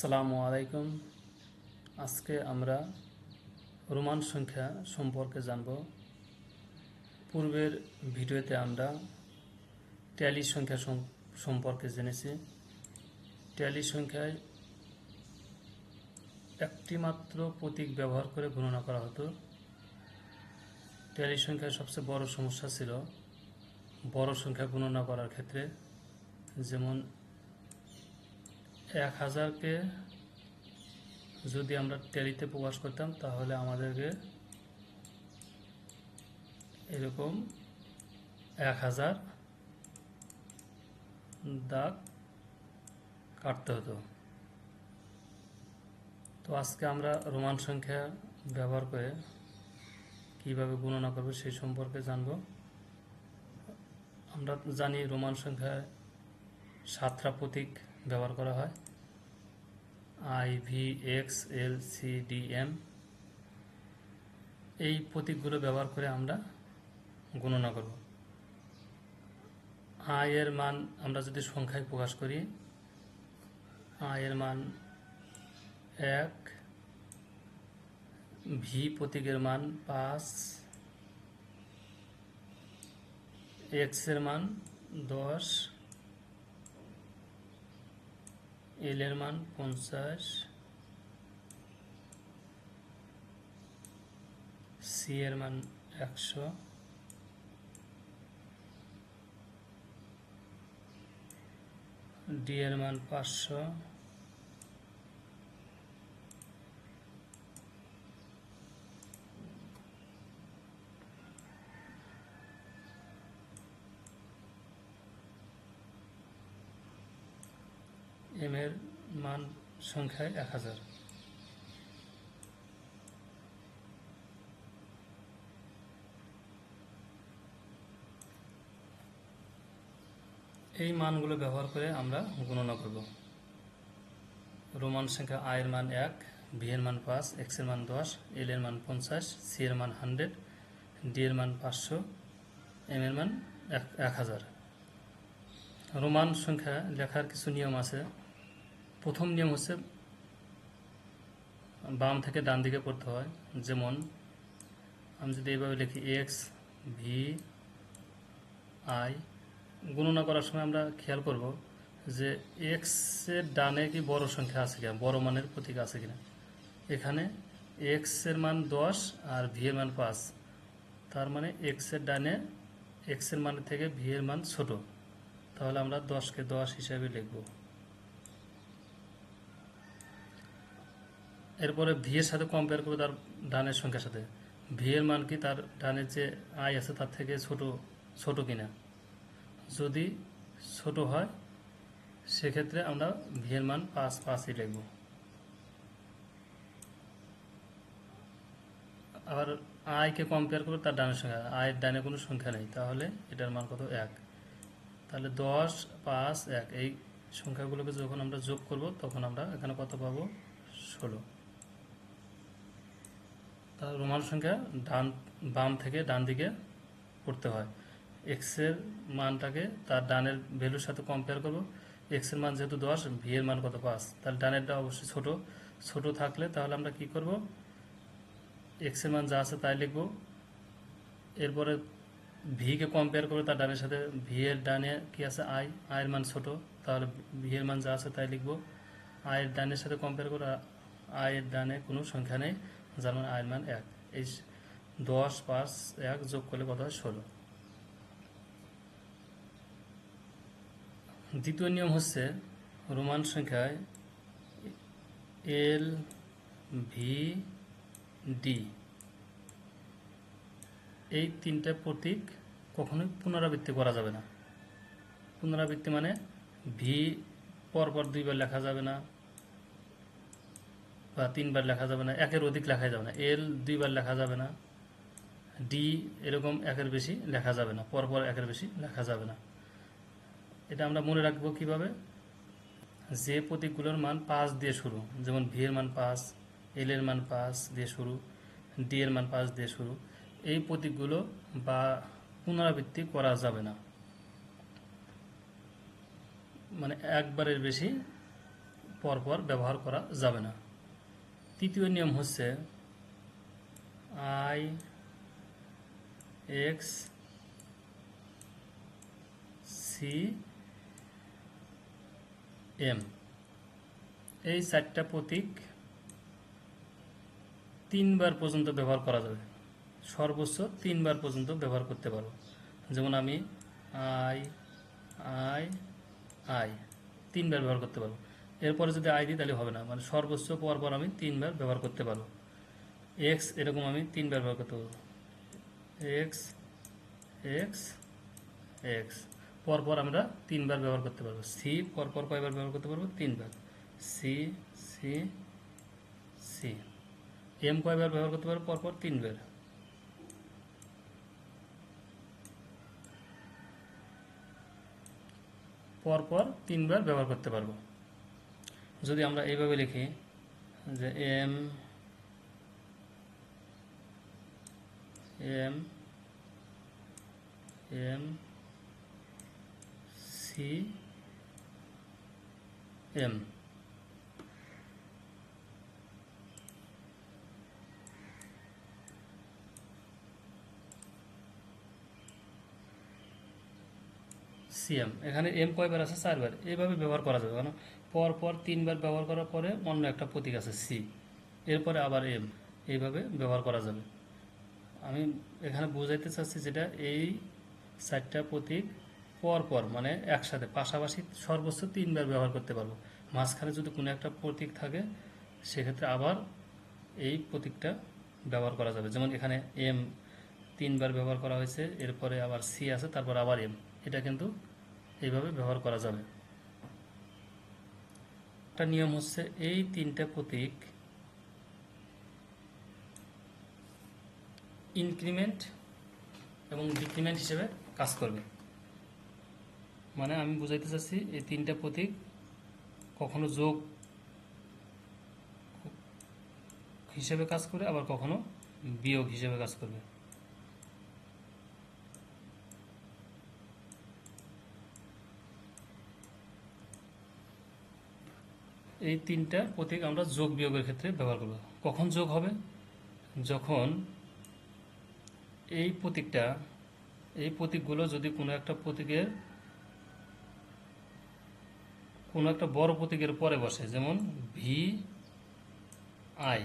আসসালামু আলাইকুম। আজকে আমরা রোমান সংখ্যা সম্পর্কে জানব। পূর্বের ভিডিওতে আমরা ট্যালি সংখ্যা সম্পর্কে জেনেছি। ট্যালি সংখ্যায় একটি মাত্র প্রতীক ব্যবহার করে গণনা করা হতো। ট্যালি সংখ্যার সবচেয়ে বড় সমস্যা ছিল বড় সংখ্যা গণনা করার ক্ষেত্রে, যেমন 1000কে যদি আমরা ট্যালিতে প্রকাশ করতাম তাহলে আমাদেরকে এরকম 1000 দাগ কাটতে হতো। তো আজকে আমরা রোমান সংখ্যা ব্যবহার করে কিভাবে গণনা করব সেই সম্পর্কে জানব। আমরা জানি রোমান সংখ্যায় 7টা প্রতীক ব্যবহার করা হয়, I, V, X, L, C, D, M. এই প্রতীকগুলো ব্যবহার করে আমরা গণনা করব। আই এর মান আমরা যদি সংখ্যায় প্রকাশ করি, আই এর মান 1, ভি প্রতীকের মান 5, এক্স এর মান 10, এল এর মান 50, সি এর মান 100, ডি এর মান 500, এম এর মান সংখ্যায় 1000। এই মানগুলো ব্যবহার করে আমরা গণনা করব। রোমান সংখ্যা আই এর মান 1, ভি এর মান 5, এক্স এর মান 10, এল এর মান 50, সি এর মান 100, ডি এর মান 500, এম এর মান 1000। রোমান সংখ্যা লেখার কিছু নিয়ম আছে। প্রথম নিয়ম হচ্ছে বাম থেকে ডান দিকে পড়তে হয়। যেমন আমি যদি এইভাবে লিখি এক্স, ভি, আই, গণনা করার সময় আমরা খেয়াল করব যে এক্স এর ডানে কি বড় সংখ্যা আছে কিনা, বড় মানের প্রতীক আছে কিনা। এখানে এক্স এর মান 10 আর ভি এর মান 5, তার মানে এক্স এর ডানে এক্স এর মান থেকে ভি এর মান ছোট, তাহলে আমরা 10কে 10 হিসাবে লিখব। এরপরে ভি এর সাথে কম্পেয়ার করব তার ডানের সংখ্যার সাথে, ভি এর মান কি তার ডানের যে আই আছে তার থেকে ছোট কিনা। যদি ছোট হয় সেক্ষেত্রে আমরা ভি এর মান 5ই লিখব। আবার আইকে কম্পেয়ার করব তার ডানের সংখ্যা, আয়ের ডানে কোনো সংখ্যা নেই, তাহলে এটার মান কত, 1। তাহলে 10, 5, 1 এই সংখ্যাগুলোকে যখন আমরা যোগ করব তখন আমরা এখানে কত পাবো, 16। তার রোমান সংখ্যা বাম থেকে ডান দিকে পড়তে হয়। এক্সের মানটাকে তার ডানের ভ্যালুর সাথে কম্পেয়ার করব। এক্সের মান যেহেতু 10, ভি এর মান কত, 5, তাহলে ডানেরটা অবশ্যই ছোট থাকলে তাহলে আমরা কি করব, এক্সের মান যা আছে তাই লিখব। এরপরে ভিকে কম্পেয়ার করবে তার ডানের সাথে, ভি এর ডানে কি আছে, আয়ের মান ছোট, তাহলে ভি এর মান যা আছে তাই লিখব। আয়ের ডানের সাথে কম্পেয়ার করে আয়ের ডানে কোনো সংখ্যা নেই, যার মানে আয়ের মান 1। এই 10, 5, 1 যোগ করলে কত হয়, 16। দ্বিতীয় নিয়ম হচ্ছে রোমান সংখ্যায় এল, ভি, ডি এই তিনটা প্রতীক কখনোই পুনরাবৃত্তি করা যাবে না। পুনরাবৃত্তি মানে ভি পরপর 2বার লেখা যাবে না বা 3বার লেখা যাবে না, একের অধিক লেখা যাবে না। এল 2বার লেখা যাবে না, ডি এরকম একের বেশি লেখা যাবে না, পরপর একের বেশি লেখা যাবে না। এটা আমরা মনে রাখবো কিভাবে, যে প্রতীকগুলোর মান 5 দিয়ে শুরু, যেমন ভি এর মান 5, এল এর মান 5 দিয়ে শুরু, ডি এর মান 5 দিয়ে শুরু, এই প্রতীকগুলো বা পুনরাবৃত্তি করা যাবে না। মানে একবারের বেশি পরপর ব্যবহার করা যাবে না। তৃতীয় নিয়ম হচ্ছে আই এক্স সি এম, এই চারটা প্রতীক 3 বার পর্যন্ত ব্যবহার করা যাবে, সর্বোচ্চ 3 বার পর্যন্ত ব্যবহার করতে পারবো। যেমন আমি আই আই আই 3 বার ব্যবহার করতে পারবো। এরপরে যদি আই দিই তাহলে হবে না, মানে সর্বোচ্চ পরপর আমি 3 বার ব্যবহার করতে পারবো। এক্স এরকম আমি 3 বার ব্যবহার করতে পারবো, এক্স এক্স এক্স পরপর আমরা 3 বার ব্যবহার করতে পারবো। সি পরপর কয়বার ব্যবহার করতে পারবো? 3 বার। C C C. এম কয়বার ব্যবহার করতে পারবো? পরপর 3 বার। পরপর 3 বার ব্যবহার করতে পারবো। যদি আমরা এইভাবে লিখি যে M M M C M, CM, এখানে এম কয়বার আছে? 4 বার। এইভাবে ব্যবহার করা যাবে, কারণ পরপর 3 বার ব্যবহার করার পরে অন্য একটা প্রতীক আছে সি, এরপরে আবার এম, এইভাবে ব্যবহার করা যাবে। আমি এখানে বোঝাইতে চাচ্ছি যেটা এই 4টা প্রতীক পরপর মানে একসাথে পাশাপাশি সর্বোচ্চ 3 বার ব্যবহার করতে পারবো। মাঝখানে যদি কোনো একটা প্রতীক থাকে সেক্ষেত্রে আবার এই প্রতীকটা ব্যবহার করা যাবে। যেমন এখানে এম 3 বার ব্যবহার করা হয়েছে, এরপরে আবার সি আছে, তারপর আবার এম, এটা কিন্তু এইভাবে ব্যবহার করা যাবে। একটা নিয়ম হচ্ছে এই 3টা প্রতীক ইনক্রিমেন্ট এবং ডিক্রিমেন্ট হিসেবে কাজ করবে। মানে আমি বুঝাইতে চাচ্ছি এই 3টা প্রতীক কখনো যোগ হিসেবে কাজ করে, আবার কখনো বিয়োগ হিসেবে কাজ করবে। এই 3টা প্রতীক আমরা যোগ বিয়োগের ক্ষেত্রে ব্যবহার করব। কখন যোগ হবে? যখন এই প্রতীকগুলো যদি কোনো একটা বড় প্রতীকের পরে বসে, যেমন ভি আই,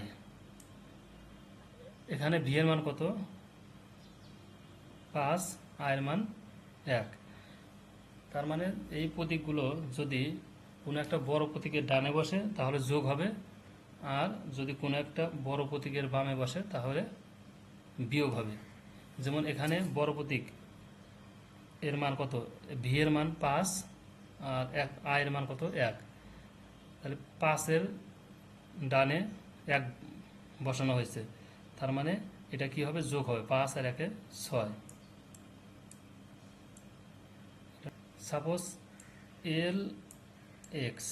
এখানে ভি এর মান কত? 5, আই এর মান 1। তার মানে এই প্রতীকগুলো যদি কোনো একটা বড় প্রতীকের ডানে বসে তাহলে যোগ হবে, আর যদি কোনো একটা বড় প্রতীকের বামে বসে তাহলে বিয়োগ হবে। যেমন এখানে বড় প্রতীক এর মান কত? ভি এর মান 5 আর আই এর মান কত? 1। তাহলে 5 এর ডানে 1 বসানো হয়েছে, তার মানে এটা কি হবে? যোগ হবে। 5 আর 1 6। সাপোজ এল এক্স,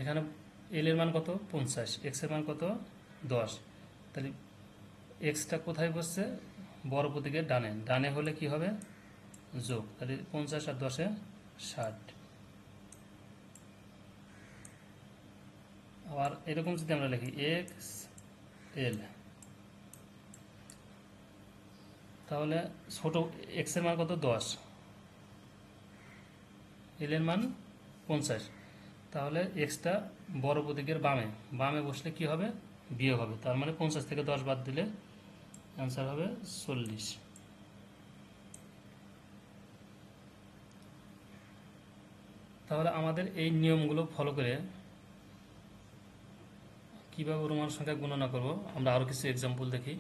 এখানে এল এর মান কত? 50, এক্স এর মান কত? 10। তাহলে এক্সটা কোথায় বসছে? বড় প্রতীকের ডানে, ডানে হলে কি হবে? যোগ। তাহলে 50 আর 10 60। আবার এরকম যদি আমরা লিখি এক্স এল, তাহলে ছোট এক্স এর মান কত? 10, এল এর মান 50, তাহলে এক্সটা বড় প্রতীকের বামে বসলে কি হবে? বিয়োগ হবে। তার মানে 50 থেকে 10 বাদ দিলে অ্যান্সার হবে 40। তাহলে আমাদের এই নিয়মগুলো ফলো করে কিভাবে রোমান সংখ্যা গণনা করব আমরা আরো কিছু এক্সাম্পল দেখি।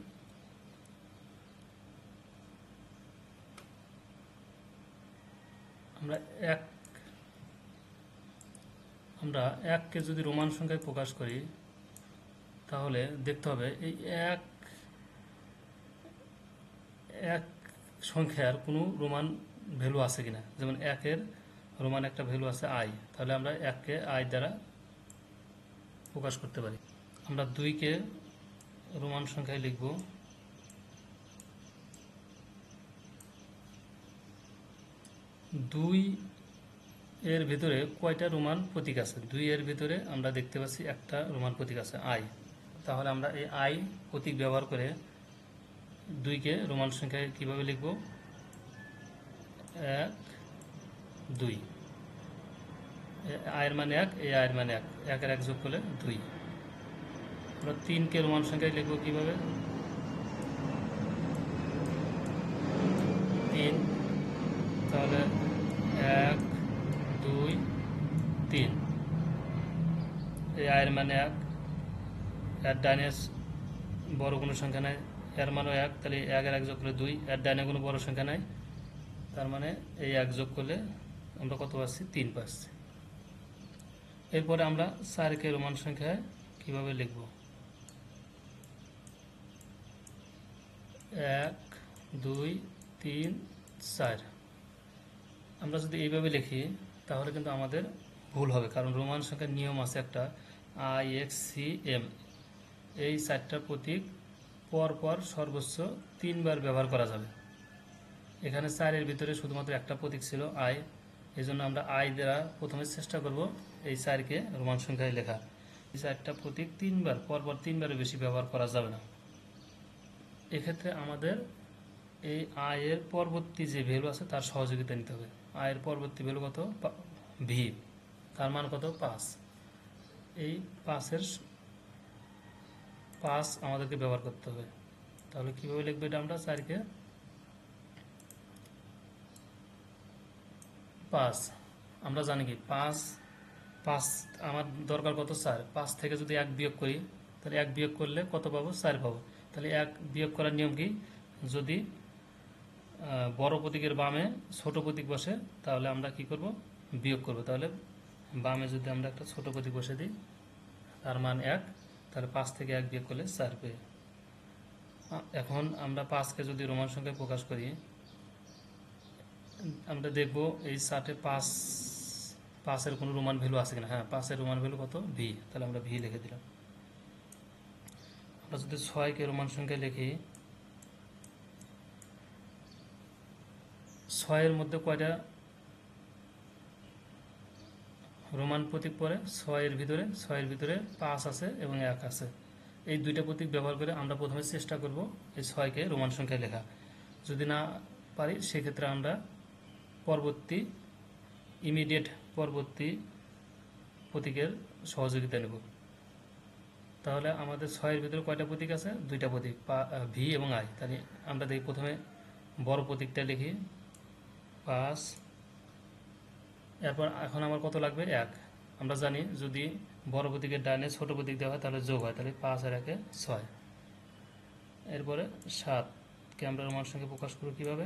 আমরা এককে যদি রোমান সংখ্যায় প্রকাশ করি তাহলে দেখতে হবে এই এক সংখ্যার কোনো রোমান ভ্যালু আছে কিনা। যেমন 1-এর রোমান একটা ভ্যালু আছে আই, তাহলে আমরা 1-কে আই দ্বারা প্রকাশ করতে পারি। আমরা 2-কে রোমান সংখ্যায় লিখব 2 এর ভিতরে কয়টা রোমান প্রতীক আছে? 2 এর ভিতরে আমরা দেখতে পাচ্ছি একটা রোমান প্রতীক আছে আই। তাহলে আমরা এই আই প্রতীক ব্যবহার করে 2কে রোমান সংখ্যায় কিভাবে লিখব? 1 2, আয়ের মান 1, এই আয়ের মান 1, 1 এর 1 যোগ করলে 2। আমরা 3কে রোমান সংখ্যায় লিখব কিভাবে? 3, তাহলে 1 2 3, এই আয়ের মান 1, এর ডাইনে বড় কোনো সংখ্যা নাই, এর মানও 1, তাহলে 1 এর 1 যোগ করলে 2, এর ডাইনে কোনো বড় সংখ্যা নাই, তার মানে এই 1 যোগ করলে আমরা কত পাচ্ছি? 3 পাচ্ছি। এরপরে আমরা 4কে রোমান সংখ্যায় কিভাবে লিখব? 1 2 3 4। আমরা যদি এইভাবে লিখি তাহলে কিন্তু আমাদের ভুল হবে, কারণ রোমান সংখ্যার নিয়ম আছে একটা, IXCM। এই 4টা প্রতীক পরপর সর্বোচ্চ 3 বার ব্যবহার করা যাবে। এখানে 4-এর ভিতরে শুধুমাত্র একটা প্রতীক ছিল আই, এই জন্য আমরা আই দ্বারা প্রথমে চেষ্টা করব এই 4কে রোমান সংখ্যায় লেখা। এই 4টা প্রতীক 3 বার পরপর 3 বারের বেশি ব্যবহার করা যাবে না। এক্ষেত্রে আমাদের এই আয়ের পরবর্তী যে ভ্যালু আছে তার সহযোগিতা নিতে হবে। আয়ের পরবর্তী ভ্যালু কত? ভি, তার মান কত? 5। এই 5 আমাদেরকে ব্যবহার করতে হবে। তাহলে কিভাবে লিখবে এটা? আমরা 4কে 5, আমরা জানি কি 5 আমার দরকার কত? 4। 5 থেকে যদি 1 বিয়োগ করি তাহলে 1 বিয়োগ করলে কত পাবো? 4 পাবো। তাহলে 1 বিয়োগ করার নিয়ম কি? যদি বড় প্রতীকের বামে ছোট প্রতীক বসে তাহলে আমরা কি করব? বিয়োগ করব। তাহলে বামে যদি আমরা একটা ছোট প্রতীক বসে দিই, তার মান 1, তাহলে 5 থেকে 1 বিয়োগ করলে 4 পেয়ে। এখন আমরা 5কে যদি রোমান সংখ্যায় প্রকাশ করি, আমরা দেখব এই 4-এ 5-এর কোনো রোমান ভ্যালু আছে কিনা। হ্যাঁ, 5-এর রোমান ভ্যালু কত? ভি, তাহলে আমরা ভি লিখে দিলাম। আমরা যদি 6কে রোমান সংখ্যায় লিখি, 6-এর মধ্যে কয়টা রোমান প্রতীক পড়ে? 6-এর ভিতরে 5 আছে এবং 1 আছে। এই দুইটা প্রতীক ব্যবহার করে আমরা প্রথমে চেষ্টা করব এই 6কে রোমান সংখ্যায় লেখা। যদি না পারি সেক্ষেত্রে আমরা ইমিডিয়েট পরবর্তী প্রতীকের সহযোগিতা নেব। তাহলে আমাদের 6-এর ভিতরে কয়টা প্রতীক আছে? 2টা প্রতীক, ভি এবং আই। তাহলে আমরা দেখি প্রথমে বড় প্রতীকটা লিখি 5, এরপর এখন আমার কত লাগবে? 1। আমরা জানি যদি বড় প্রতীকের ডাইনে ছোট প্রতীক দেওয়া হয় তাহলে যোগ হয়, তাহলে 5 আর 1-এ 6। এরপরে 7কে আমরা রোমান সংখ্যায় প্রকাশ করব কিভাবে?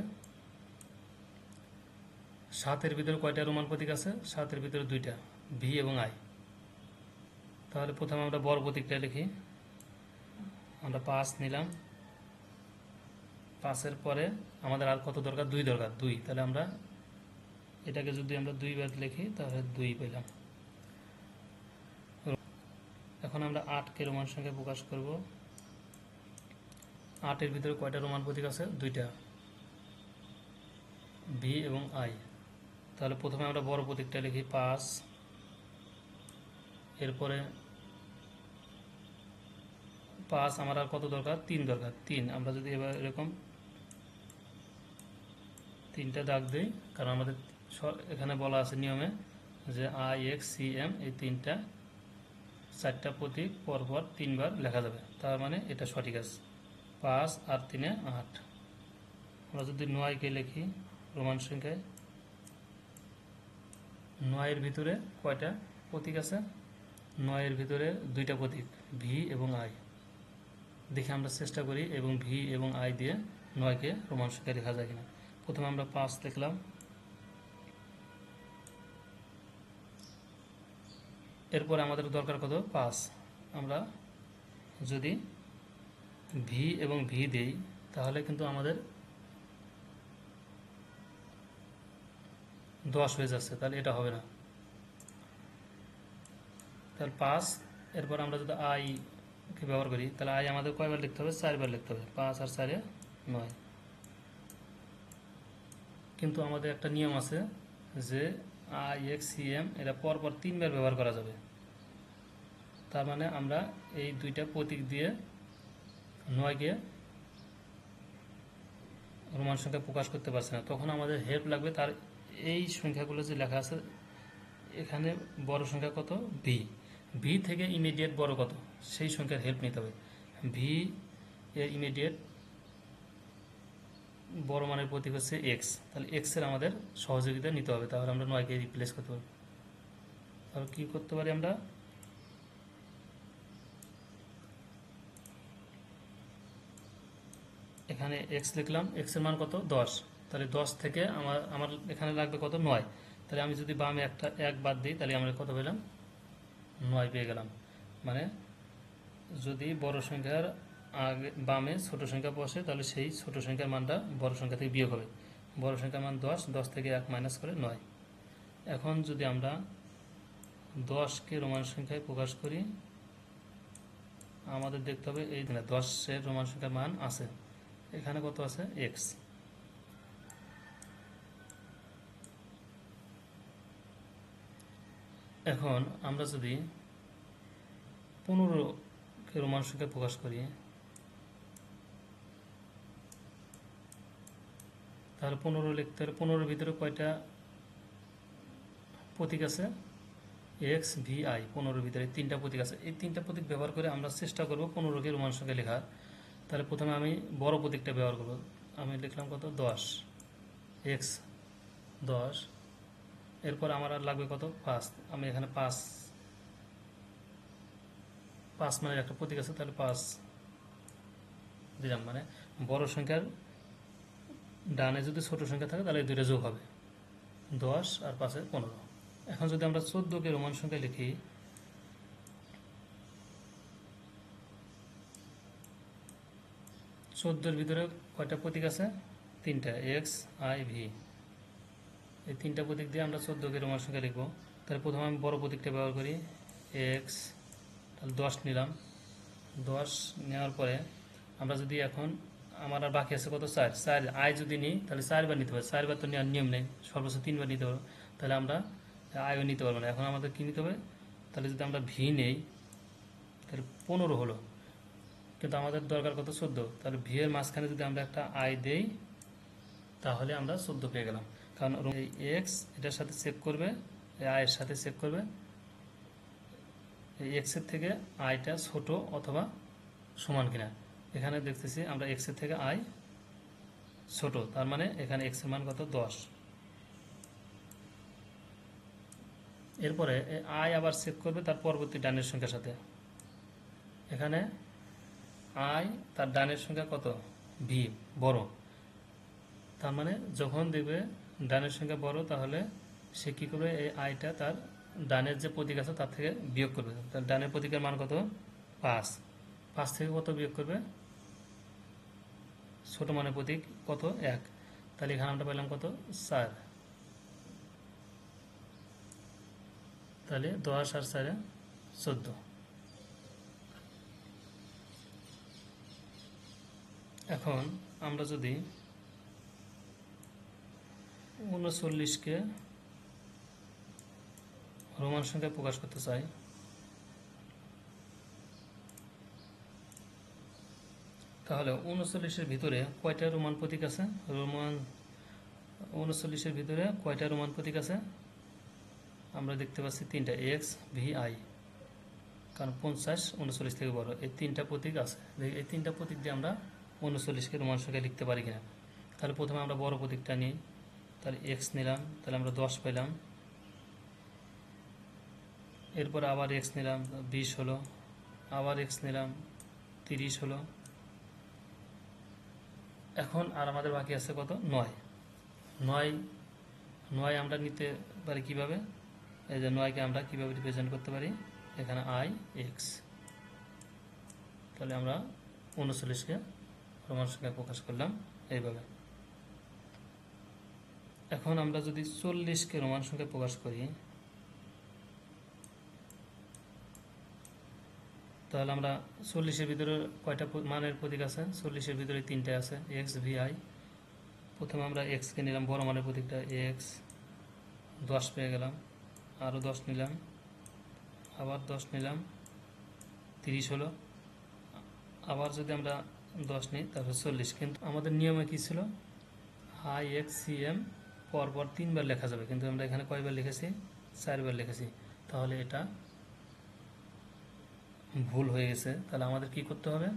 7-এর ভিতরে কয়টা রোমান প্রতীক আছে? 7-এর ভিতরে 2টা, ভি এবং আই। তাহলে প্রথমে আমরা বড় প্রতীকটা লিখি, আমরা 5 নিলাম। 5-এর পরে আমাদের আর কত দরকার? 2 দরকার, 2। তাহলে আমরা এটাকে যদি আমরা 2 বার লিখি তাহলে 2 পেলাম। এখন আমরা 8কে রোমান সংখ্যায় প্রকাশ করব। 8-এর ভিতরে কয়টা রোমান প্রতীক আছে? 2টা, ভি এবং আই। তাহলে প্রথমে আমরা বড় প্রতীকটা লিখি 5, এরপরে 5 আমার আর কত দরকার? 3 দরকার, 3। আমরা যদি এবার এরকম 3টা দাগ দিই, কারণ আমাদের এখানে বলা আছে নিয়মে যে IXCM এই 4টা প্রতীক পরপর 3 বার লেখা যাবে, তার মানে এটা সঠিক আছে। 5 আর 3-এ 8। আমরা যদি 9কে লিখি রোমান সংখ্যায়, 9-এর ভিতরে কয়টা প্রতীক আছে? 9-এর ভিতরে 2টা প্রতীক, ভি এবং আই। দেখে আমরা চেষ্টা করি এবং ভি এবং আই দিয়ে 9কে রোমান সংখ্যায় লেখা যায় কিনা। প্রথমে আমরা 5 লিখলাম, এরপরে আমাদের দরকার কত? 5। আমরা যদি ভি এবং ভি দেই তাহলে কিন্তু আমাদের 10 হয়ে যাচ্ছে, তাহলে এটা হবে না। তাহলে 5, এরপর আমরা যদি আই কে ব্যবহার করি তাহলে আই আমাদের কয়বার লিখতে হবে? 4 বার লিখতে হবে। 5 আর 4-এ 9। কিন্তু আমাদের একটা নিয়ম আছে যে আই এক্স সি এম এটা পরপর 3বার ব্যবহার করা যাবে। তার মানে আমরা এই দুইটা প্রতীক দিয়ে 9কে রোমান সংখ্যা প্রকাশ করতে পারছি না, তখন আমাদের হেল্প লাগবে তার এই সংখ্যাগুলো যে লেখা আছে এখানে বড় সংখ্যা কত ভি, ভি থেকে ইমিডিয়েট বড় কত সেই সংখ্যার হেল্প নিতে হবে। ভি এর ইমিডিয়েট বড় মানের প্রতীক হচ্ছে এক্স, তাহলে এক্স এর আমাদের সহযোগিতা নিতে হবে, তাহলে আমরা 9কে রিপ্লেস করতে পারবো। তাহলে কী করতে পারি আমরা, এখানে এক্স লিখলাম, এক্স এর মান কত 10, তাহলে 10 থেকে আমার এখানে লাগবে কত 9, তাহলে আমি যদি বামে একটা 1 বাদ দিই তাহলে আমরা কত পেলাম 9 পেয়ে গেলাম। মানে যদি বড় সংখ্যার আগে বামে ছোট সংখ্যা বসে তাহলে সেই ছোট সংখ্যার মানটা বড় সংখ্যা থেকে বিয়োগ হবে। বড় সংখ্যার মান 10, 10 থেকে 1 মাইনাস করে 9। এখন যদি আমরা 10কে রোমান সংখ্যায় প্রকাশ করি আমাদের দেখতে হবে এই 10-এর রোমান সংখ্যার মান আছে, এখানে কত আছে এক্স। এখন আমরা যদি 15কে রোমান সংখ্যায় প্রকাশ করি তাহলে 15 লিখতে হলে 15-এর ভিতরে কয়টা প্রতীক আছে, এক্স ভি আই, 15-এর ভিতরে 3টা প্রতীক আছে। এই 3টা প্রতীক ব্যবহার করে আমরা চেষ্টা করব 15কে রোমান সংখ্যা লেখার। তাহলে প্রথমে আমি বড় প্রতীকটা ব্যবহার করব, আমি লিখলাম কত 10, এক্স 10, এরপর আমার আর লাগবে কত 5, আমি এখানে 5 মানের একটা প্রতীক আছে তাহলে 5 দিলাম, মানে বড় সংখ্যার ডানে যদি ছোট সংখ্যা থাকে তাহলে এই দুইটা যোগ হবে, 10 আর 5 15। এখন যদি আমরা 14কে রোমান সংখ্যা লিখি, চোদ্দোর ভিতরে কয়টা প্রতীক আছে 3টা, এক্স আই ভি, এই 3টা প্রতীক দিয়ে আমরা 14কে রোমান সংখ্যা লিখব। তাহলে প্রথমে আমি বড় প্রতীকটা ব্যবহার করি, এক্স, তাহলে 10 নিলাম। 10 নেওয়ার পরে আমরা যদি এখন আমার আর বাকি আছে কত 4 আই যদি নিই তাহলে 4বার নিতে পারি, 4বার তো নেওয়ার নিয়ম নেই, সর্বোচ্চ 3বার নিতে পারবো, তাহলে আমরা আইও নিতে পারবো না। এখন আমাদের কী নিতে হবে, তাহলে যদি আমরা ভি নেই তাহলে 15 হলো, কিন্তু আমাদের দরকার কত 14, তাহলে ভি এর মাঝখানে যদি আমরা একটা আই দেই তাহলে আমরা 14 পেয়ে গেলাম। কারণ এই এক্স এটার সাথে চেক করবে, এই আয়ের সাথে চেক করবে এই এক্সের থেকে আইটা ছোট অথবা সমান কিনা। এখানে দেখতেছি আমরা এক্সের থেকে আই ছোট, তার মানে এখানে এক্সের মান কত 10। এরপরে আই আবার চেক করবে তার পরবর্তী ডানের সংখ্যার সাথে, এখানে আই তার ডানের সংখ্যা কত ভি বড়, তার মানে যখন দেখবে ডানের সংখ্যা বড় তাহলে সে কী করবে, এই আইটা তার ডানের যে প্রতীক আছে তার থেকে বিয়োগ করবে। তার ডানের প্রতীকের মান কত 5, 5 থেকে কত বিয়োগ করবে, ছোট মানের প্রতীক কত 1, তাহলে এখানে আমরা পেলাম কত 4, তাহলে 10 আর 4 14। এখন আমরা যদি 39কে রোমান সংখ্যায় প্রকাশ করতে চাই তাহলে 39-এর ভিতরে কয়টা রোমান প্রতীক আছে, 39-এর ভিতরে কয়টা রোমান প্রতীক আছে আমরা দেখতে পাচ্ছি 3টা, এক্স ভি আই, কারণ 50 39 থেকে বড়, এই 3টা প্রতীক আছে। এই 3টা প্রতীক দিয়ে আমরা 39কে রোমান সংখ্যায় লিখতে পারি কিনা। তাহলে প্রথমে আমরা বড় প্রতীকটা নিই, তাহলে এক্স নিলাম, তাহলে আমরা 10 পেলাম। এরপর আবার এক্স নিলাম 20 হলো, আবার এক্স নিলাম 30 হলো। এখন আর আমাদের বাকি আছে কত 9 আমরা নিতে পারি কিভাবে, এই যে 9কে আমরা কিভাবে রিপ্রেজেন্ট করতে পারি, এখানে আই এক্স, তাহলে আমরা 39কে রোমান সংখ্যায় প্রকাশ করলাম এইভাবে। এখন আমরা যদি 40কে রোমান সংখ্যায় প্রকাশ করি তাহলে আমরা 40-এর ভিতরে কয়টা মানের প্রতীক আছে, 40-এর ভিতরে 3টা আছে, এক্স ভি আই। প্রথমে আমরা এক্সকে নিলাম বড় মানের প্রতীকটা এক্স 10 পেয়ে গেলাম, আরও 10 নিলাম, আবার 10 নিলাম, 30 হলো। আবার যদি আমরা 10 নিই তাহলে 40। কিন্তু আমাদের নিয়মে কী ছিল, আই এক্স সি এম পরপর 3বার লেখা যাবে, কিন্তু আমরা এখানে কয়বার লিখেছি, 4বার লিখেছি। তাহলে এটা ভুল হয়ে গেছে। তাহলে আমাদের কি করতে হবে,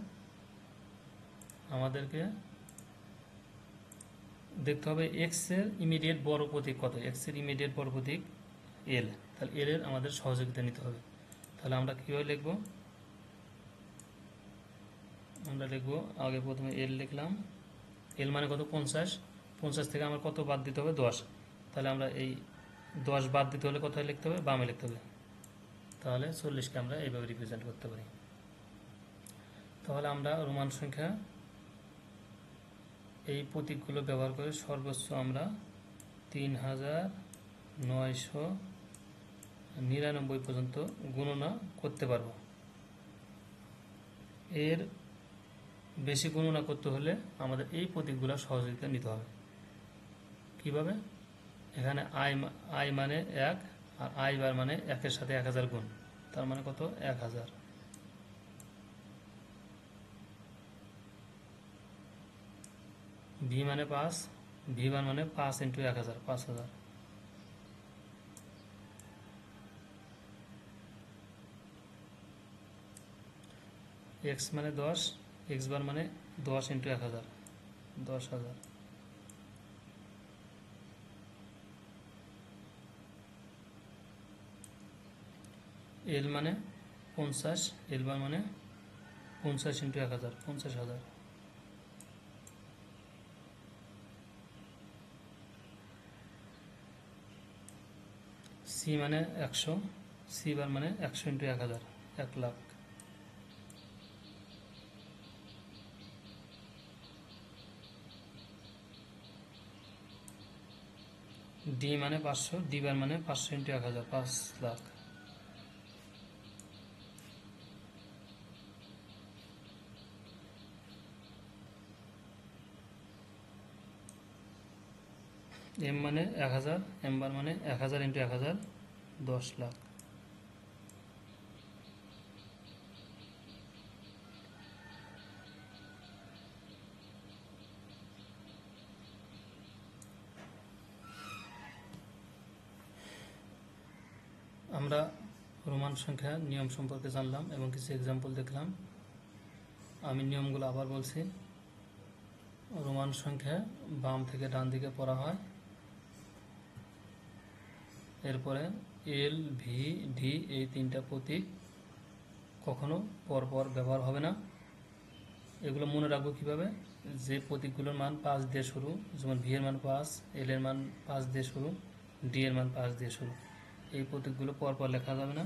আমাদেরকে দেখতে হবে এক্স এর ইমিডিয়েট বড় প্রতীক কত। এক্স এর ইমিডিয়েট বড় প্রতীক এল। তাহলে এল এর আমাদের সহযোগিতা নিতে হবে। তাহলে আমরা কীভাবে লিখব, আমরা লিখব আগে প্রথমে এল লিখলাম, এল মানে কত 50, 50 থেকে আমার কত বাদ দিতে হবে 10। তাহলে আমরা এই 10 বাদ দিতে হলে কোথায় লিখতে হবে, বামে লিখতে হবে। তাহলে 40কে আমরা এইভাবে রিপ্রেজেন্ট করতে পারি। তাহলে আমরা রোমান সংখ্যা এই প্রতীকগুলো ব্যবহার করে সর্বোচ্চ আমরা 3999 পর্যন্ত গণনা করতে পারব। এর বেশি গণনা করতে হলে আমাদের এই প্রতীকগুলোর সহযোগিতা নিতে হবে। কিভাবে, এখানে আই মানে 1 আর আই বার মানে 1-এর সাথে 1000 গুণ, তার মানে কত 1000। ভি মানে 5, ভি বার মানে 5 × 1000, 5000। এক্স মানে 10, এক্স বার মানে 10 × 1000, 10,000। এল মানে 50, এল বার মানে 50 × 1000, 50,000। সি মানে 100, সি বার মানে 100 × 1000, 1 লাখ। ডি মানে 500, ডি বার মানে 500 × 1000, 5 লাখ। এম মানে 1000, এম বার মানে 1000 × 1000, 10 লাখ। আমরা রোমান সংখ্যা নিয়ম সম্পর্কে জানলাম এবং কিছু এক্সাম্পল দেখলাম। আমি নিয়মগুলো আবার বলছি। রোমান সংখ্যা বাম থেকে ডান দিকে পড়া হয়, এরপরে এল, ভি, ডি এই 3টা প্রতীক কখনো পরপর ব্যবহার হবে না। এগুলো মনে রাখবো কীভাবে, যে প্রতীকগুলোর মান 5 দিয়ে শুরু, যেমন ভি এর মান 5, এল এর মান 5 দিয়ে শুরু, ডি এর মান 5 দিয়ে শুরু, এই প্রতীকগুলো পরপর লেখা যাবে না।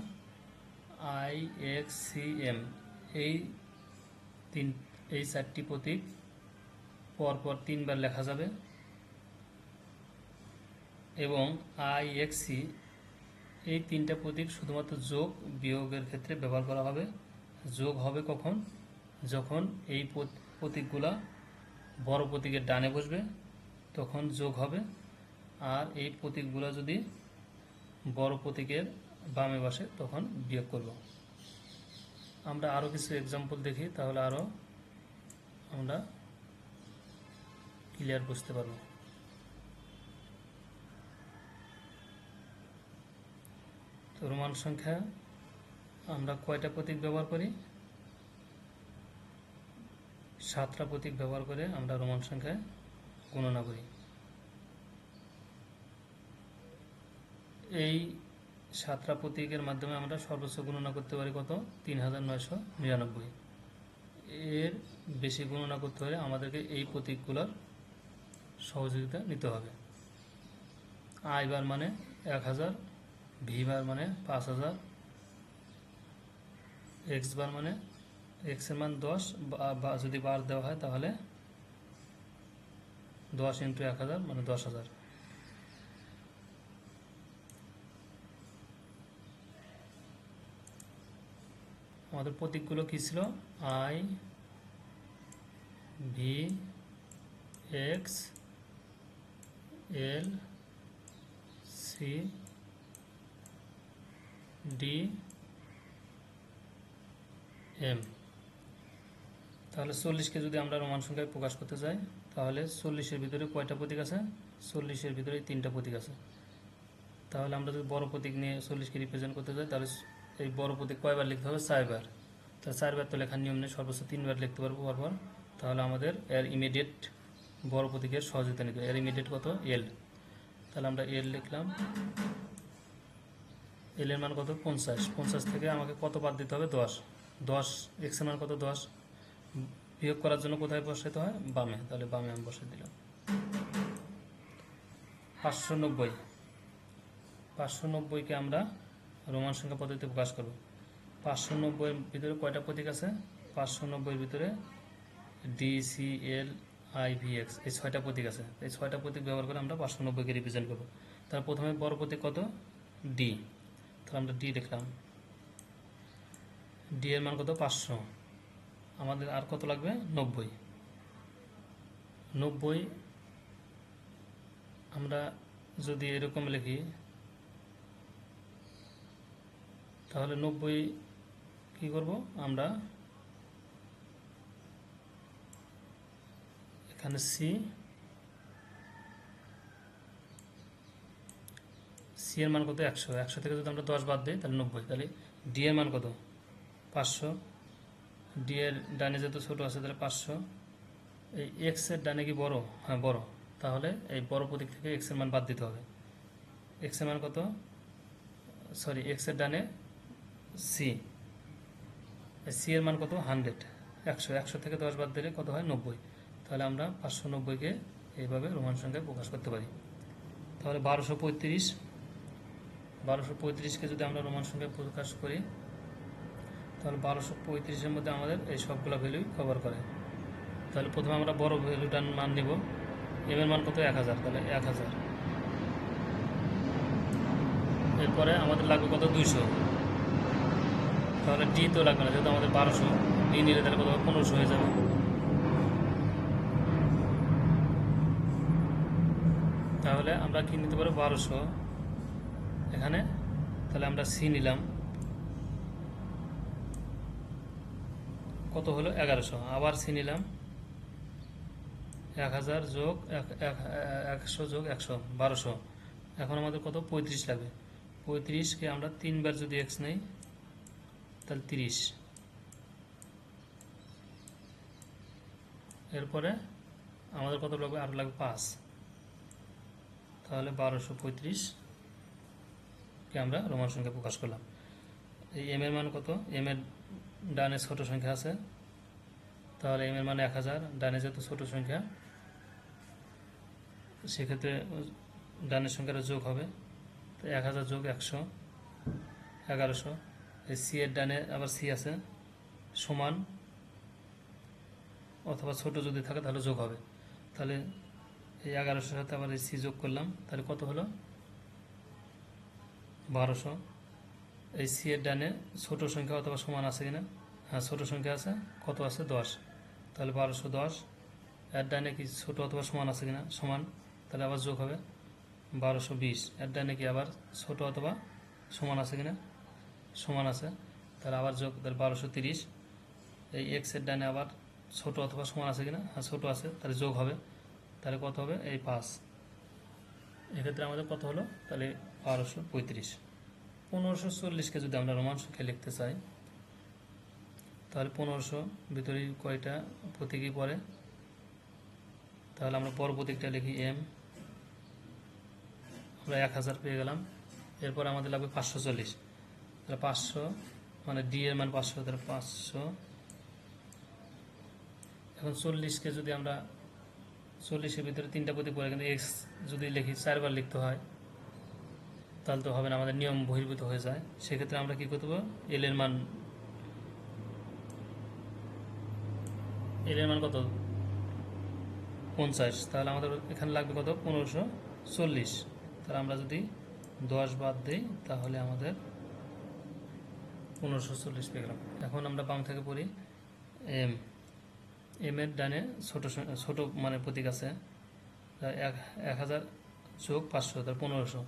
আই এক্স সি এম এই 4টি প্রতীক পরপর 3বার লেখা যাবে। এবং আই এক্স সি এই 3টা প্রতীক শুধুমাত্র যোগ বিয়োগের ক্ষেত্রে ব্যবহার করা হবে। যোগ হবে কখন, যখন এই প্রতীকগুলা বড় প্রতীকের ডানে বসবে তখন যোগ হবে, আর এই প্রতীকগুলো যদি বড় প্রতীকের বামে বসে তখন বিয়োগ করব। আমরা আরও কিছু এক্সাম্পল দেখি, তাহলে আরও আমরা ক্লিয়ার বুঝতে পারব। তো রোমান সংখ্যা আমরা কয়টা প্রতীক ব্যবহার করি, 7টা প্রতীক ব্যবহার করে আমরা রোমান সংখ্যায় গণনা করি। এই 7টা প্রতীকের মাধ্যমে আমরা সর্বোচ্চ গণনা করতে পারি কত, 3999। এর বেশি গণনা করতে হলে আমাদেরকে এই প্রতীকগুলোর সহযোগিতা নিতে হবে। আই বার মানে 1000, ভি বার মানে 5000, এক্স বার মানে এক্স এর মান 10 বা যদি বার দেওয়া হয় তাহলে 10 × 1000 মানে 10,000। আমাদের প্রতীকগুলো কী ছিল, I, V, X, L, C C D M. তাহলে 40কে যদি আমরা রোমান সংখ্যায় প্রকাশ করতে চাই তাহলে 40-এর ভিতরে কয়টা প্রতীক আছে? 40-এর ভিতরে 3টা প্রতীক আছে। তাহলে আমরা যদি বড় প্রতীক নিয়ে 40কে রিপ্রেজেন্ট করতে চাই তাহলে এই বড় প্রতীক কয়বার লিখতে হবে? 4বার। তাহলে 4বার তো লেখার নিয়ম নেই, সর্বোচ্চ 3বার লিখতে পারবো পরপর। তাহলে আমাদের এর ইমিডিয়েট বড় প্রতীকের সহযোগিতা নিতে, এর ইমিডিয়েট কত? এল। তাহলে আমরা এল লিখলাম। এল এর মান কত? 50। 50 থেকে আমাকে কত বাদ দিতে হবে? 10। 10 এক্স এর মান কত? 10। বিয়োগ করার জন্য কোথায় বসাইতে হয়? বামে। তাহলে বামে আমি বসাই দিলাম। 590। 590কে আমরা রোমান সংখ্যা পদ্ধতিতে প্রকাশ করব। 590-এর ভিতরে কয়টা প্রতীক আছে? 590-এর ভিতরে D, C, L, I, V, X, এই 6টা প্রতীক আছে। এই 6টা প্রতীক ব্যবহার করে আমরা 590-কে রিপ্রেজেন্ট করব। তার প্রথমে বড় প্রতীক কত? ডি। তাহলে আমরা ডি লিখলাম। ডি এর মান কত? 500। আমাদের আর কত লাগবে? 90। 90 আমরা যদি এরকম লিখি তাহলে 90 কি করব? আমরা এখানে সি এর মান কত? 100। 100 থেকে যদি আমরা 10 বাদ দিই তাহলে 90। তাহলে ডি এর মান কত? 500। ডি এর ডানে যেহেতু ছোট আছে তাহলে 500। এই এক্স এর ডানে কি বড়? হ্যাঁ বড়। তাহলে এই বড় প্রতীক থেকে এক্স এর মান বাদ দিতে হবে। এক্স এর মান কত? সরি, এক্স এর ডানে সি, সি এর মান কত? 100। 100। 100 থেকে 10 বাদ দিলে কত হয়? 90। তাহলে আমরা 590-কে এইভাবে রোমান সংখ্যায় প্রকাশ করতে পারি। তাহলে 1235। 1235-কে যদি আমরা রোমান সংখ্যায় প্রকাশ করি তাহলে 1235-এর মধ্যে আমাদের এই সবগুলো ভ্যালুই কভার করে। তাহলে প্রথমে আমরা বড় ভ্যালুটার মান নিব। এম এর মান কত? 1000। তাহলে 1000। এরপরে আমাদের লাগবে কত? 200। তাহলে ডি তো লাগবে না, যেহেতু আমাদের 1200। ডি নিলে তাহলে কত? 1500 হয়ে যাবে। তাহলে আমরা কি নিতে পারবো? 1200 এখানে। তাহলে আমরা সি নিলাম। কত হলো? 1100। আবার সি নিলাম। 1000 যোগ 100 যোগ 100, 1200। এখন আমাদের কত? 35 লাগবে। 35-কে আমরা 3বার যদি এক্স নেই তাহলে 30। এরপরে আমাদের কত লাগবে? আরও লাগবে 5। তাহলে 1235-কে আমরা রোমান সংখ্যা প্রকাশ করলাম। এই এম এর মান কত? এম এর ডানে ছোট সংখ্যা আছে, তাহলে এম এর মানে 1000। ডানে যেহেতু ছোট সংখ্যা সেক্ষেত্রে ডানের সংখ্যাটা যোগ হবে। তো 1000 যোগ 100, 1100। এই সি এর ডানে আবার সি আছে, সমান অথবা ছোট যদি থাকে তাহলে যোগ হবে। তাহলে এই 1100-এর সাথে আবার এই সি যোগ করলাম, তাহলে কত হলো? 1200। এই সি এর ডানে ছোট সংখ্যা অথবা সমান আছে কিনা? হ্যাঁ, ছোট সংখ্যা আছে। কত আছে? 10। তাহলে 1210। এর ডানে কি ছোট অথবা সমান আছে কিনা? সমান। তাহলে আবার যোগ হবে 1220। এর ডানে কি আবার ছোট অথবা সমান আছে কিনা? সমান আছে। তাহলে আবার যোগ, তাহলে 1230। এই এক্স এর ডানে আবার ছোট অথবা সমান আছে কিনা? হ্যাঁ, ছোট আছে। তাহলে যোগ হবে। তাহলে কত হবে? এই 5। এক্ষেত্রে আমাদের কত হলো? তাহলে 1235। 1540-কে যদি আমরা রোমান সংখ্যায় লিখতে চাই তাহলে 1500 ভিতরে কয়টা প্রতীকই পড়ে? তাহলে আমরা বড় প্রতীকটা লিখি এম। আমরা 1000 পেয়ে গেলাম। এরপর আমাদের লাগবে 540। তাহলে 500 মানে ডি এর মান 500। তাহলে 500। এখন 40-কে যদি আমরা 40-এর ভিতরে 3টা প্রতীক পড়ে, কিন্তু এক্স যদি লিখি 4বার লিখতে হয় তাহলে তো হবে না, আমাদের নিয়ম বহির্ভূত হয়ে যায়। সেক্ষেত্রে আমরা কি করতে পারবো? এল এর মান কত? 50। তাহলে আমাদের এখানে লাগবে কত? 1540। তাহলে আমরা যদি 10 বাদ দিই তাহলে আমাদের 1540 পেয়ে গেলাম। এখন আমরা বাম থেকে পড়ি এম। এম এর ডানে ছোট মানে প্রতীক আছে 1000 যোগ 500, তার 1500।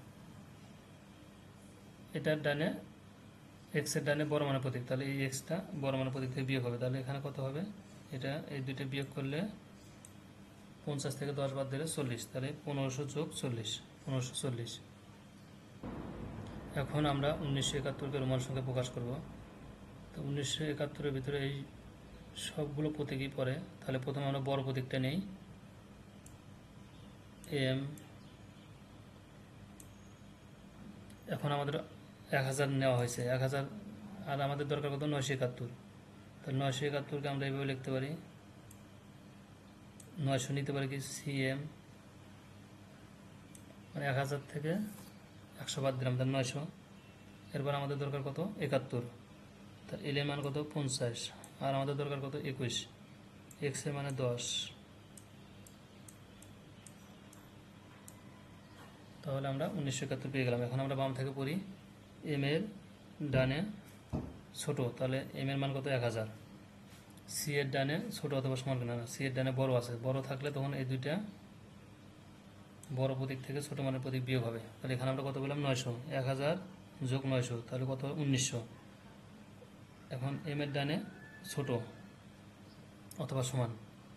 এটার ডানে এক্সের ডানে বড় মানের প্রতীক, তাহলে এই এক্সটা বড় মানের প্রতীক থেকে বিয়োগ হবে, তাহলে এখানে কত হবে, এটা এই দুইটা বিয়োগ করলে 50 থেকে 10 বাদ দিলে 40, তাহলে 1500 যোগ 40, 1540। এখন আমরা 1971কে রোমান সংখ্যা প্রকাশ করব। তো 1971-এর ভিতরে এই সবগুলো প্রতীকই পড়ে, তাহলে প্রথমে আমরা বড় প্রতীকটা নেই, এম। এখন আমাদের 1000 নেওয়া হয়েছে, 1000, আর আমাদের দরকার কত, 971। তাহলে 971কে আমরা এইভাবে লিখতে পারি, 900 নিতে পারি কি সিএম, মানে 1000 থেকে 100 বাদ দিলাম, তাহলে 900। এরপর আমাদের দরকার কত, 71, তাহলে এল এর মান কত, 50, আর আমাদের দরকার কত, 21, এক্স এর মানে 10। তাহলে আমরা 1971 পেয়ে গেলাম। এখন আমরা বাম থেকে পড়ি, এম এর ডানে ছোট, তাহলে এম এর মান কত, 1000। সি এর ডানে ছোট অথবা সমান কিনা, সি এর ডানে বড় আছে, বড় থাকলে তখন এই দুইটা বড় প্রতীক থেকে ছোট মানের প্রতীক বিয়োগ হবে, তাহলে এখানে আমরা কত পেলাম, 900, 1000 যোগ 900, তাহলে কত, 1900। এখন এম এর ডানে ছোট অথবা সমান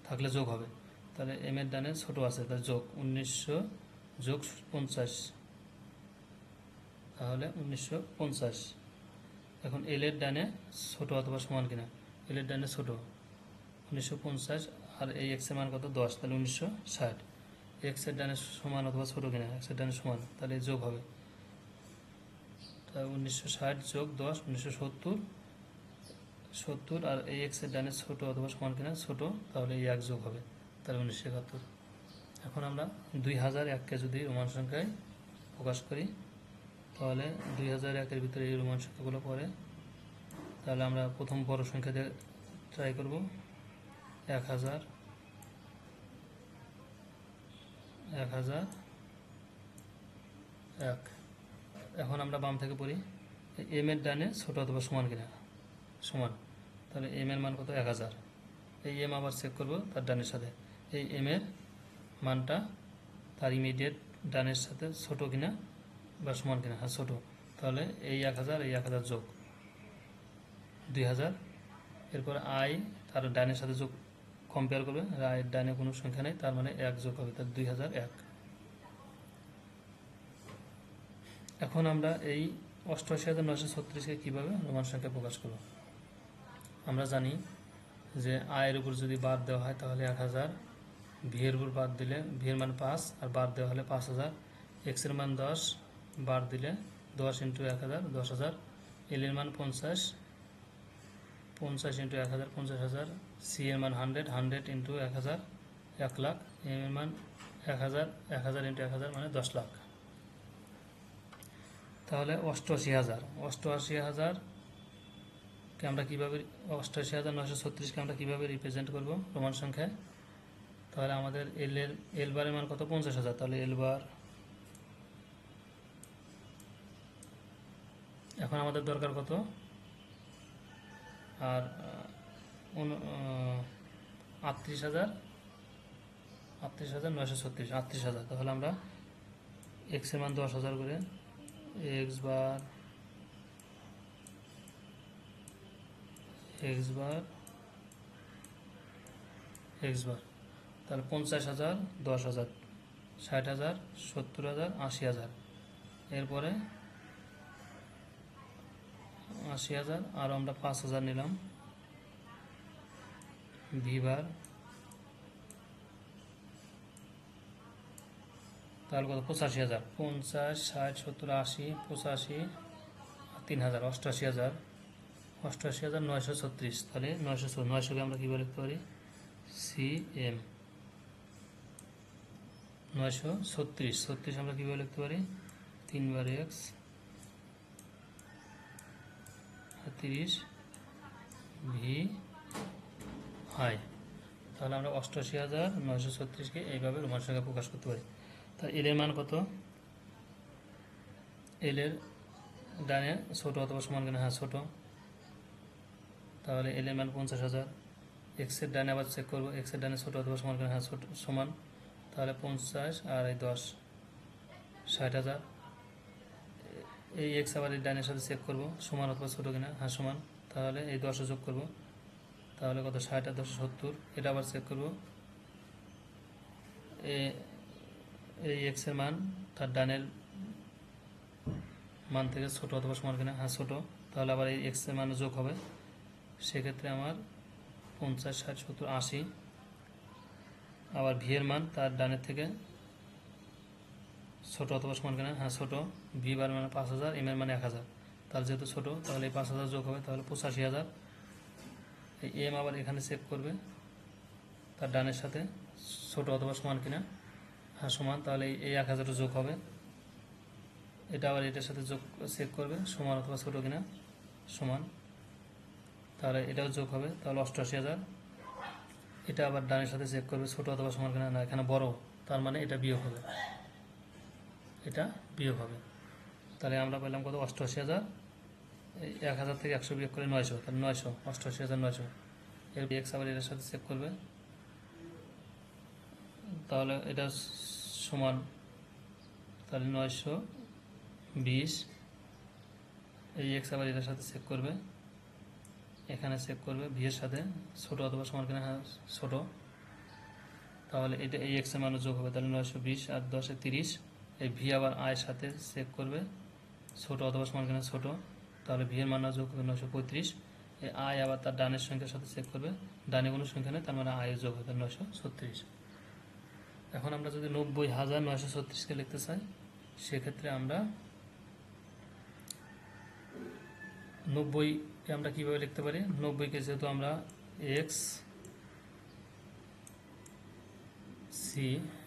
থাকলে যোগ হবে, তাহলে এম এর ডানে ছোট আছে, তাহলে যোগ 1900 যোগ 50, তাহলে 1950। এখন এল এর ডানে ছোট অথবা সমান কিনা, এল এর ডানে ছোট 1950, আর এই এক্স এর মান কত, 10, তাহলে 1960। এক্স এর ডানে সমান অথবা ছোট কিনা, এক্স এর ডানে সমান, তাহলে যোগ হবে, তাহলে 1960 যোগ 10, 1970, আর এই এক্স এর ডানে ছোট অথবা সমান কিনা, ছোট, তাহলে এই 1 যোগ হবে, তাহলে 1971। এখন আমরা 2001কে যদি রোমান সংখ্যায় প্রকাশ করি, তাহলে 2001-এর ভিতরে এই রোমান সংখ্যাগুলো পড়ে, তাহলে আমরা প্রথম বড় সংখ্যা দিয়ে ট্রাই করব, 1000, 1001। এখন আমরা বাম থেকে পড়ি, এম এর ডানে ছোট অথবা সমান কিনা, সমান, তাহলে এম এর মান কত, 1000। এই এম আবার চেক করব তার ডানের সাথে, এই এম এর মানটা তার ইমিডিয়েট ডানের সাথে ছোট কিনা বা সমান কিনা, হ্যাঁ ছোট, তাহলে এই 1000, এই 1000 যোগ 2000। এরপর আই তার ডানের সাথে যোগ কম্পেয়ার করবে, আয়ের ডানে কোনো সংখ্যা নেই, তার মানে 1 যোগ হবে, তার 2001। এখন আমরা এই 88,936-কে কীভাবে রোমান সংখ্যা প্রকাশ করব। আমরা জানি যে আয়ের উপর যদি বাদ দেওয়া হয় তাহলে 1000, ভি এর উপর বাদ দিলে ভি এর মান 5, আর বাদ দেওয়া হলে 5000, এক্স এর মান 10, বাদ দিলে 10 ইন্টু 1000, 10,000, এল এর মান 50, 50 ইন্টু 1000, 50,000, সি এর মান 100, 100 ইন্টু 1000, 1 লাখ, এম এর মান 1000, 1000 ইন্টু 1000 মানে 10 লাখ। তাহলে 88,000কে আমরা কীভাবে, 88,936কে আমরা কীভাবে রিপ্রেজেন্ট করব রোমান সংখ্যায়। তাহলে আমাদের এল বারের মান কত, 50,000, তাহলে এল বার। এখন আমাদের দরকার কত, আর 38,936, 38,000, তাহলে আমরা এক্স এর মান 10,000 করে, x bar, x bar, x bar, তাহলে 50,000, 10,000, 60,000, 70,000, 80,000, এরপরে 80,000, আর আমরা 5,000 নিলাম, ভি বার, তাহলে কত, 85,000, 50, 60, 70, 80, 85, 3,000, 88,936, তাহলে 900কে আমরা কীভাবে লিখতে পারি, সি এম। 936 আমরা কীভাবে লিখতে পারি, 3 বার এক্স, 30 ভি আই। তাহলে আমরা 88,936কে এইভাবে রোমান সংখ্যা প্রকাশ করতে পারি। তা এল এর মান কত, এল এর ডানে ছোটো অথবা সমান কিনা, হ্যাঁ ছোটো, তাহলে এল এর মান 50,000। এক্সের ডানে আবার চেক করবো, এক্সের ডানে ছোটো অথবা সমান কিনা, হ্যাঁ ছোটো, সমান, তাহলে 50 আর এই 10, 60,000। এই এক্স আবার এই ডানের সাথে চেক করব সমান অথবা ছোটো কিনা, হ্যাঁ সমান, তাহলে এই 10 যোগ করব, তাহলে কত 60 আর 10 70। এটা আবার চেক করব এই এক্সের মান তার ডানের মান থেকে ছোটো অথবা সমান কিনা, হ্যাঁ ছোটো, তাহলে আবার এই এক্সের মান যোগ হবে। সেক্ষেত্রে আমার 50 60 70 80। আবার ভি এর মান তার ডানের থেকে ছোটো অথবা সমান কিনা, হ্যাঁ ছোটো, ভি বার মানে 5000, এম এর মানে 1000, তাহলে যেহেতু ছোটো তাহলে এই 5000 যোগ হবে, তাহলে 85000। এই এম আবার এখানে চেক করবে তার ডানের সাথে ছোটো অথবা সমান কিনা, হ্যাঁ সমান, তাহলে এই 1000 যোগ হবে। এটা আবার এটার সাথে যোগ চেক করবে সমান অথবা ছোটো কিনা, সমান, তাহলে এটাও যোগ হবে, তাহলে 88000। এটা আবার ডানের সাথে চেক করবে ছোটো অথবা সমান কিনা, না এখানে বড়, তার মানে এটা বিয়োগ হবে, এটা বিয়োগ হবে। তাহলে আমরা পেলাম কত 88000, এই 1000 থেকে 100 বিয়োগ করে 900, তাহলে 900, 88900। এর এক্স আবার এটার সাথে চেক করবে, তাহলে এটা সমান, তাহলে 920। এই এক্স আবার এটার সাথে চেক করবে, এখানে চেক করবে ভি এর সাথে ছোটো অথবা সমান কিনা, হ্যাঁ ছোটো, তাহলে এটা এই এক্সের মান যোগ হবে, তাহলে 920 আর 10 30। এই ভি আবার আয়ের সাথে চেক করবে ছোটো অথবা সমান কিনা, ছোটো, তাহলে ভি এর মান যোগ হবে 935। এই আয় আবার তার ডানের সংখ্যার সাথে চেক করবে, ডানে কোনো সংখ্যা নেই, তার মানে আয়ের যোগ হবে 936। এখন আমরা যদি 90,936কে লিখতে চাই, সেক্ষেত্রে আমরা 90কে আমরা কীভাবে লিখতে পারি, 90কে যেহেতু আমরা এক্স সি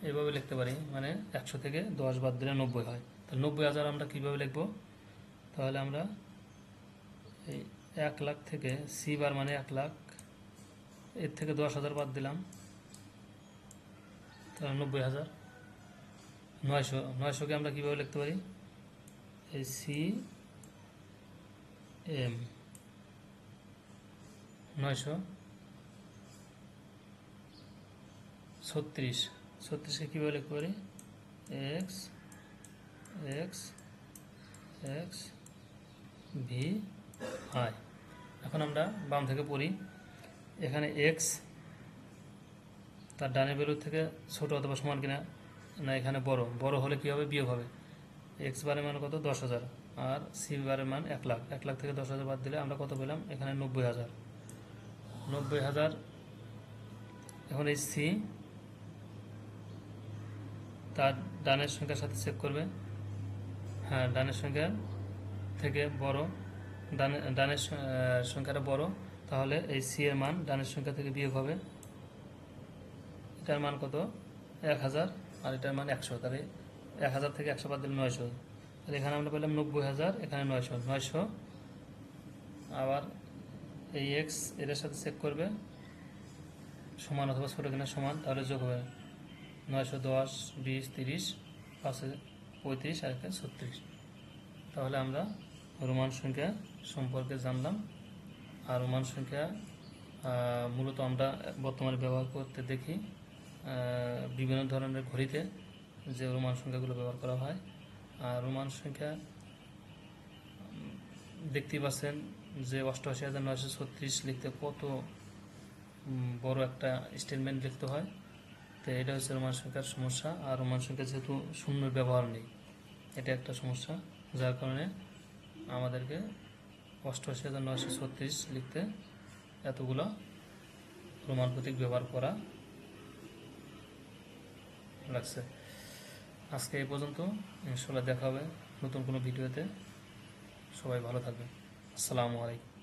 এভাবে লিখতে পারি, মানে 100 থেকে 10 বাদ দিলে 90 হয়, তাহলে 90,000 আমরা কীভাবে লিখব, তাহলে আমরা এই 1 লাখ থেকে সি বার মানে 1 লাখ, এর থেকে 10,000 বাদ দিলাম, তাহলে 90,000। 900কে আমরা কীভাবে লিখতে পারি, এই সি এম 936কে কীভাবে লিখতে পারি, x x x V I. এখন আমরা বাম থেকে পড়ি, এখানে এক্স তার ডানের ভ্যালুর থেকে ছোটো অথবা সমান কিনা, না এখানে বড়, বড় হলে কী হবে, বিয়োগ হবে। এক্স বারের মান কত 10,000, আর সি বারের মান 1 লাখ, 1 লাখ থেকে 10,000 বাদ দিলে আমরা কত পেলাম, এখানে 90,000। এখন এই সি তার ডানের সংখ্যার সাথে চেক করবে, হ্যাঁ ডানের সংখ্যা থেকে বড়, ডানের সংখ্যাটা বড়, তাহলে এই সি এর মান ডানের সংখ্যা থেকে বিয়োগ হবে। এটার মান কত 1000 আর এটার মান 100, তাহলে 1000 থেকে 100 বাদ দিলে 900, তাহলে এখানে আমরা পেলাম 90,000, এখানে 900। আবার এই এক্স এটার সাথে চেক করবে সমান অথবা ছোটো কিনা, সমান, তাহলে যোগ হবে 910 20 30, 5 35 আর 36। তাহলে আমরা রোমান সংখ্যা সম্পর্কে জানলাম। আর রোমান সংখ্যা মূলত আমরা বর্তমানে ব্যবহার করতে দেখি বিভিন্ন ধরনের ঘড়িতে যে রোমান সংখ্যাগুলো ব্যবহার করা হয়। আর রোমান সংখ্যা দেখতেই পাচ্ছেন যে 88,936 লিখতে কত বড় একটা স্টেটমেন্ট লিখতে হয়, তো এটা হচ্ছে রোমান সংখ্যার সমস্যা। আর রোমান সংখ্যা যেহেতু শূন্যের ব্যবহার নেই, এটা একটা সমস্যা, যার কারণে আমাদেরকে 88,936 লিখতে এতগুলো রোমান প্রতীক ব্যবহার করা লাগছে। আজকে এই পর্যন্ত, ইনশাআল্লাহ দেখা হবে নতুন কোনো ভিডিওতে। সবাই ভালো থাকবেন। আসসালামু আলাইকুম।